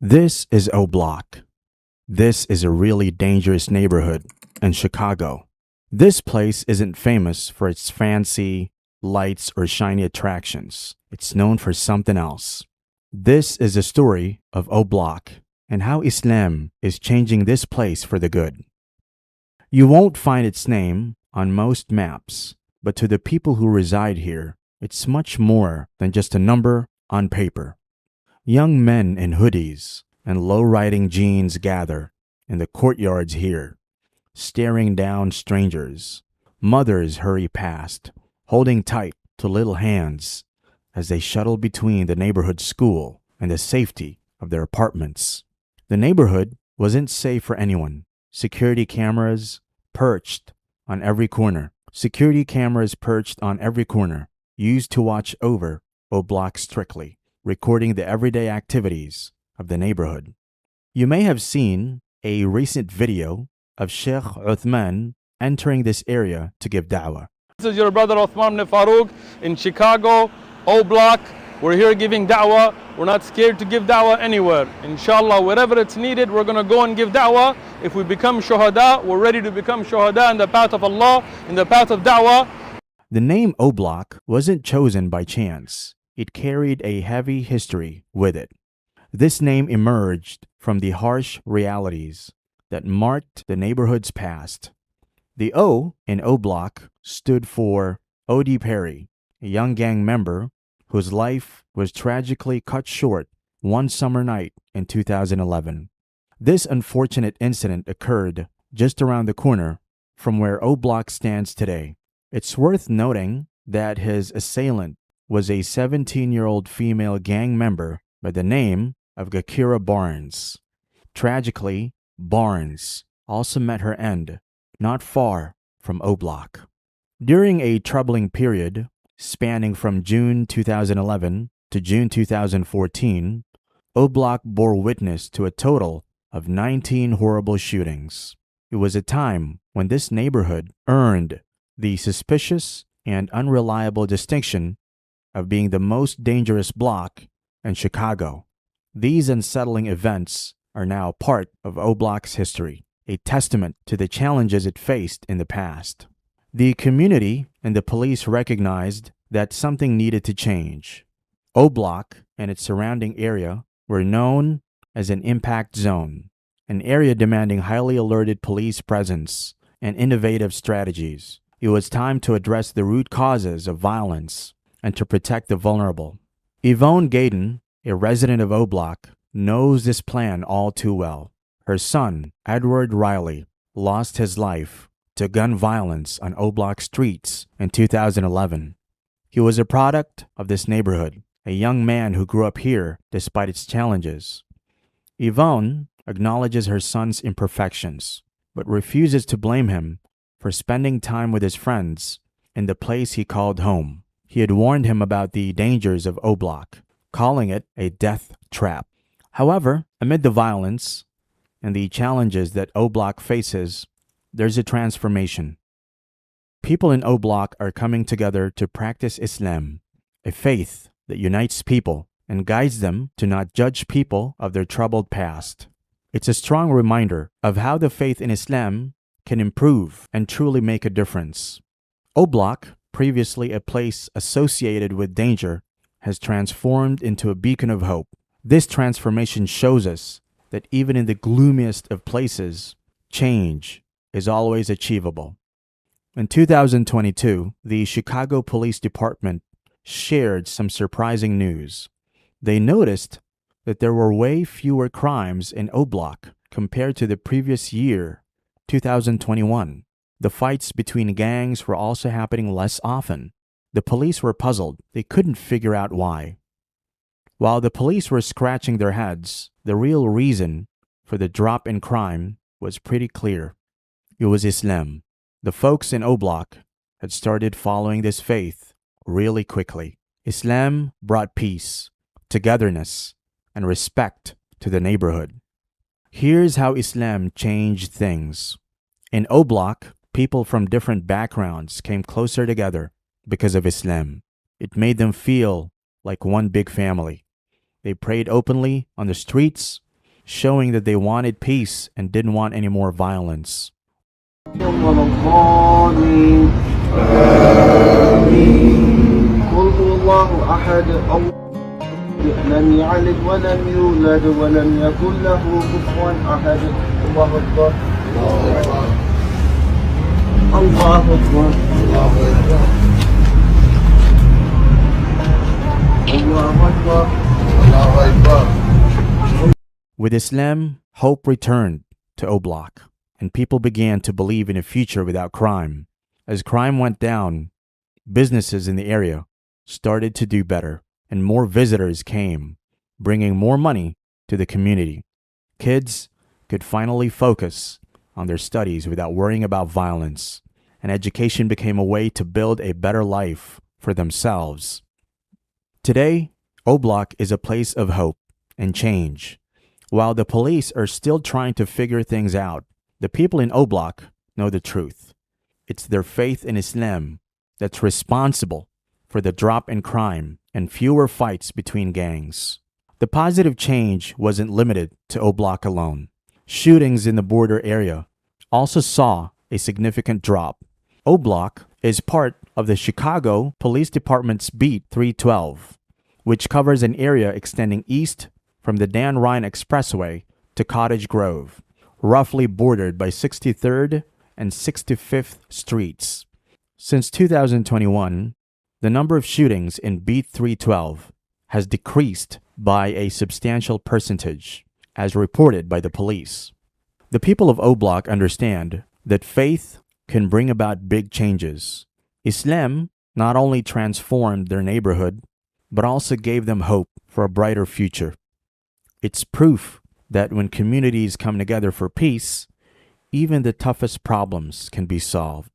This is O Block. This is a really dangerous neighborhood in Chicago. This place isn't famous for its fancy lights or shiny attractions. It's known for something else. This is a story of O Block and how Islam is changing this place for the good. You won't find its name on most maps, but to the people who reside here, it's much more than just a number on paper. Young men in hoodies and low-riding jeans gather in the courtyards here, staring down strangers. Mothers hurry past, holding tight to little hands as they shuttle between the neighborhood school and the safety of their apartments. The neighborhood wasn't safe for anyone. Security cameras perched on every corner. Used to watch over O Block strictly, recording the everyday activities of the neighborhood. You may have seen a recent video of Sheikh Uthman entering this area to give da'wah. This is your brother Uthman ibn Farouk in Chicago, O Block. We're here giving da'wah. We're not scared to give da'wah anywhere. Inshallah, wherever it's needed, we're going to go and give da'wah. If we become shuhada, we're ready to become shuhada in the path of Allah, in the path of da'wah. The name O Block wasn't chosen by chance. It carried a heavy history with it. This name emerged from the harsh realities that marked the neighborhood's past. The O in O Block stood for O.D. Perry, a young gang member whose life was tragically cut short one summer night in 2011. This unfortunate incident occurred just around the corner from where O Block stands today. It's worth noting that his assailant was a 17-year-old female gang member by the name of Gakira Barnes. Tragically, Barnes also met her end not far from O Block. During a troubling period spanning from June 2011 to June 2014, O Block bore witness to a total of 19 horrible shootings. It was a time when this neighborhood earned the suspicious and unreliable distinction of being the most dangerous block in Chicago. These unsettling events are now part of O Block's history, a testament to the challenges it faced in the past. The community and the police recognized that something needed to change. O Block and its surrounding area were known as an impact zone, an area demanding highly alerted police presence and innovative strategies. It was time to address the root causes of violence and to protect the vulnerable. Yvonne Gaydon, a resident of O Block, knows this plan all too well. Her son, Edward Riley, lost his life to gun violence on O Block streets in 2011. He was a product of this neighborhood, a young man who grew up here despite its challenges. Yvonne acknowledges her son's imperfections, but refuses to blame him for spending time with his friends in the place he called home. He had warned him about the dangers of O Block, calling it a death trap. However, amid the violence and the challenges that O Block faces, there's a transformation. People in O Block are coming together to practice Islam, a faith that unites people and guides them to not judge people of their troubled past. It's a strong reminder of how the faith in Islam can improve and truly make a difference. O Block, previously a place associated with danger, has transformed into a beacon of hope. This transformation shows us that even in the gloomiest of places, change is always achievable. In 2022, the Chicago Police Department shared some surprising news. They noticed that there were way fewer crimes in O Block compared to the previous year, 2021. The fights between gangs were also happening less often. The police were puzzled. They couldn't figure out why. While the police were scratching their heads, the real reason for the drop in crime was pretty clear. It was Islam. The folks in O Block had started following this faith really quickly. Islam brought peace, togetherness, and respect to the neighborhood. Here's how Islam changed things. In O Block, people from different backgrounds came closer together because of Islam. It made them feel like one big family. They prayed openly on the streets, showing that they wanted peace and didn't want any more violence. ولا الضالين قل هو الله أحد لم يلد ولم يولد ولم يكن له كفوا أحد الله أكبر الله أكبر الله أكبر. With Islam, hope returned to Oblak, and people began to believe in a future without crime. As crime went down, businesses in the area started to do better, and more visitors came, bringing more money to the community. Kids could finally focus on their studies without worrying about violence, and education became a way to build a better life for themselves. Today, Oblak is a place of hope and change. While the police are still trying to figure things out, the people in Oblak know the truth. It's their faith in Islam that's responsible for the drop in crime and fewer fights between gangs. The positive change wasn't limited to Oblak alone. Shootings in the border area also saw a significant drop. Oblak is part of the Chicago Police Department's Beat 312, which covers an area extending east from the Dan Ryan Expressway to Cottage Grove, roughly bordered by 63rd and 65th Streets. Since 2021, the number of shootings in Beat 312 has decreased by a substantial percentage, as reported by the police. The people of Oblak understand that faith can bring about big changes. Islam not only transformed their neighborhood, but also gave them hope for a brighter future. It's proof that when communities come together for peace, even the toughest problems can be solved.